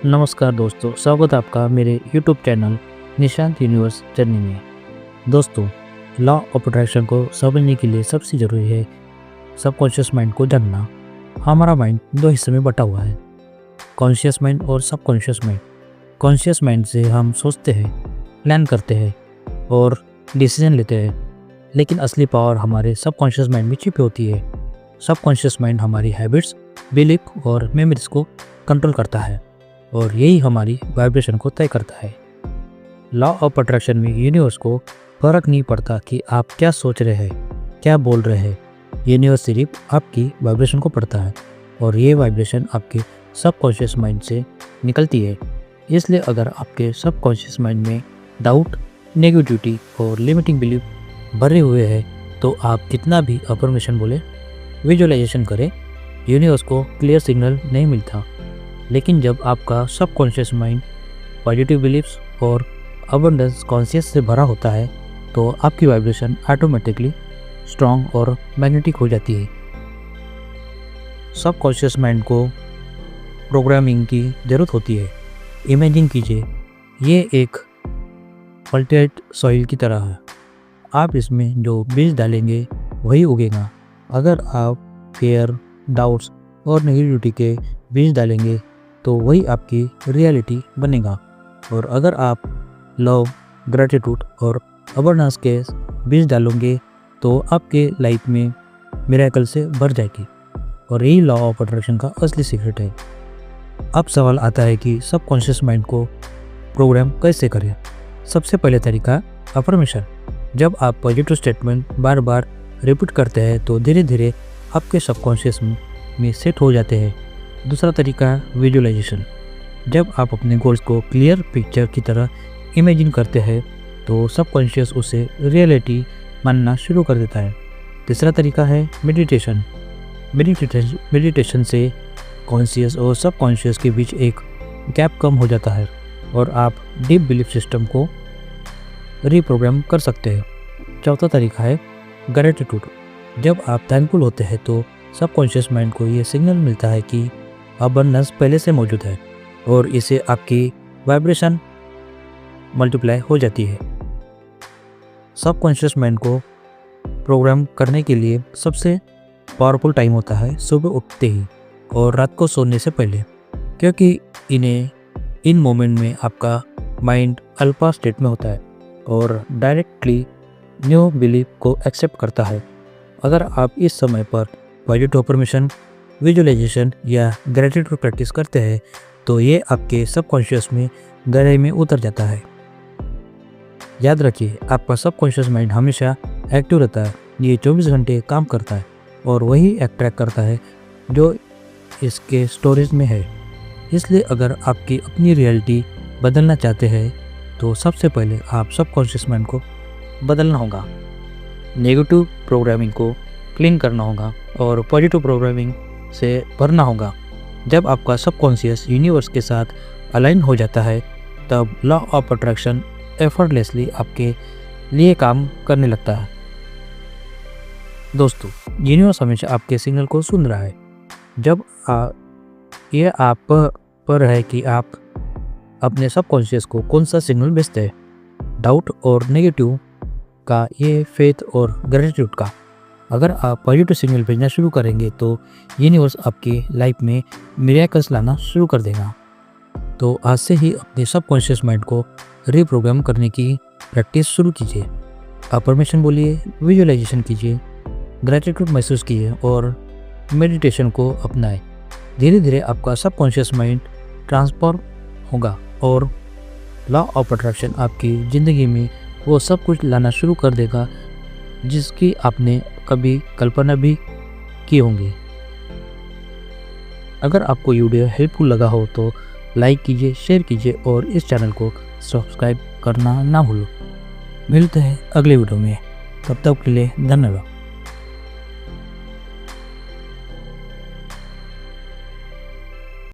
नमस्कार दोस्तों, स्वागत है आपका मेरे YouTube channel Nishant universe journey में। दोस्तों, लॉ ऑफ अट्रैक्शन को समझने के लिए सबसे ज़रूरी है सबकॉन्शियस माइंड को जानना। हमारा माइंड दो हिस्से में बटा हुआ है, कॉन्शियस माइंड और सबकॉन्शियस माइंड। कॉन्शियस माइंड से हम सोचते हैं, प्लान करते हैं और डिसीजन लेते हैं, लेकिन असली पावर हमारे सबकॉन्शियस माइंड में छिपी होती है। सबकॉन्शियस माइंड हमारी हैबिट्स, बिलीफ और मेमोरीज को कंट्रोल करता है और यही हमारी वाइब्रेशन को तय करता है। लॉ ऑफ अट्रैक्शन में यूनिवर्स को फर्क नहीं पड़ता कि आप क्या सोच रहे हैं, क्या बोल रहे हैं। यूनिवर्स सिर्फ आपकी वाइब्रेशन को पढ़ता है और ये वाइब्रेशन आपके सबकॉन्शियस माइंड से निकलती है। इसलिए अगर आपके सबकॉन्शियस माइंड में डाउट, नेगेटिविटी और लिमिटिंग बिलीफ भरे हुए हैं, तो आप कितना भी अफर्मेशन बोले, विजुअलाइजेशन करें, यूनिवर्स को क्लियर सिग्नल नहीं मिलता। लेकिन जब आपका सबकॉन्शियस माइंड पॉजिटिव बिलीफ्स और अबंडेंस कॉन्शियस से भरा होता है, तो आपकी वाइब्रेशन ऑटोमेटिकली स्ट्रॉन्ग और मैग्नेटिक हो जाती है। सबकॉन्शियस माइंड को प्रोग्रामिंग की ज़रूरत होती है। इमेजिन कीजिए, ये एक फर्टाइल सॉइल की तरह है। आप इसमें जो बीज डालेंगे वही उगेगा। अगर आप फियर, डाउट्स और नेगेटिविटी के बीज डालेंगे तो वही आपकी रियलिटी बनेगा। और अगर आप लव, ग्रेटिट्यूड और अबंडेंस के बीज डालोगे तो आपके लाइफ में मिरेकल से भर जाएगी। और यही लॉ ऑफ अट्रैक्शन का असली सीक्रेट है। अब सवाल आता है कि सबकॉन्शियस माइंड को प्रोग्राम कैसे करें। सबसे पहले तरीका अफर्मेशन। जब आप पॉजिटिव स्टेटमेंट बार बार रिपीट करते हैं तो धीरे धीरे आपके सबकॉन्शियस में सेट हो जाते हैं। दूसरा तरीका है विजुअलाइजेशन। जब आप अपने गोल्स को क्लियर पिक्चर की तरह इमेजिन करते हैं तो सबकॉन्शियस उसे रियलिटी मानना शुरू कर देता है। तीसरा तरीका है मेडिटेशन। मेडिटेशन से कॉन्शियस और सबकॉन्शियस के बीच एक गैप कम हो जाता है और आप डीप बिलीफ सिस्टम को रीप्रोग्राम कर सकते हैं। चौथा तरीका है ग्रैटिट्यूड। जब आप थैंकफुल होते हैं तो सबकॉन्शियस माइंड को ये सिग्नल मिलता है कि अबंडेंस पहले से मौजूद है और इससे आपकी वाइब्रेशन मल्टीप्लाई हो जाती है। सबकॉन्शियस माइंड को प्रोग्राम करने के लिए सबसे पावरफुल टाइम होता है सुबह उठते ही और रात को सोने से पहले, क्योंकि इन मोमेंट में आपका माइंड अल्फा स्टेट में होता है और डायरेक्टली न्यू बिलीफ को एक्सेप्ट करता है। अगर आप इस समय पर पॉजिटिव अफर्मेशन, विजुअलाइजेशन या ग्रेटिट्यूड प्रैक्टिस करते हैं तो ये आपके सबकॉन्शियस में गहराई में उतर जाता है। याद रखिए, आपका सबकॉन्शियस माइंड हमेशा एक्टिव रहता है। ये 24 घंटे काम करता है और वही अट्रैक्ट करता है जो इसके स्टोरेज में है। इसलिए अगर आपकी अपनी रियलिटी बदलना चाहते हैं तो सबसे पहले आप सबकॉन्शियस माइंड को बदलना होगा, नेगेटिव प्रोग्रामिंग को क्लीन करना होगा और पॉजिटिव प्रोग्रामिंग से भरना होगा। जब आपका सबकॉन्शियस यूनिवर्स के साथ अलाइन हो जाता है तब लॉ ऑफ अट्रैक्शन एफर्टलेसली आपके लिए काम करने लगता है। दोस्तों, यूनिवर्स हमेशा आपके सिग्नल को सुन रहा है। जब यह आप पर है कि आप अपने सबकॉन्शियस को कौन सा सिग्नल भेजते हैं, डाउट और नेगेटिव का, ये फेथ और ग्रेटिट्यूड का। अगर आप पॉजिटिव सिग्नल भेजना शुरू करेंगे तो यूनिवर्स आपकी लाइफ में मिरेकल्स लाना शुरू कर देगा। तो आज से ही अपने सबकॉन्शियस माइंड को रीप्रोग्राम करने की प्रैक्टिस शुरू कीजिए। अफर्मेशन बोलिए, विजुअलाइजेशन कीजिए, ग्रेटिट्यूड महसूस कीजिए और मेडिटेशन को अपनाएं। धीरे धीरे आपका सबकॉन्शियस माइंड ट्रांसफॉर्म होगा और लॉ ऑफ अट्रैक्शन आपकी ज़िंदगी में वो सब कुछ लाना शुरू कर देगा जिसकी आपने कभी कल्पना भी की होंगी। अगर आपको वीडियो हेल्पफुल लगा हो तो लाइक कीजिए, शेयर कीजिए और इस चैनल को सब्सक्राइब करना ना भूलो। मिलते हैं अगले वीडियो में, तब तक के लिए धन्यवाद।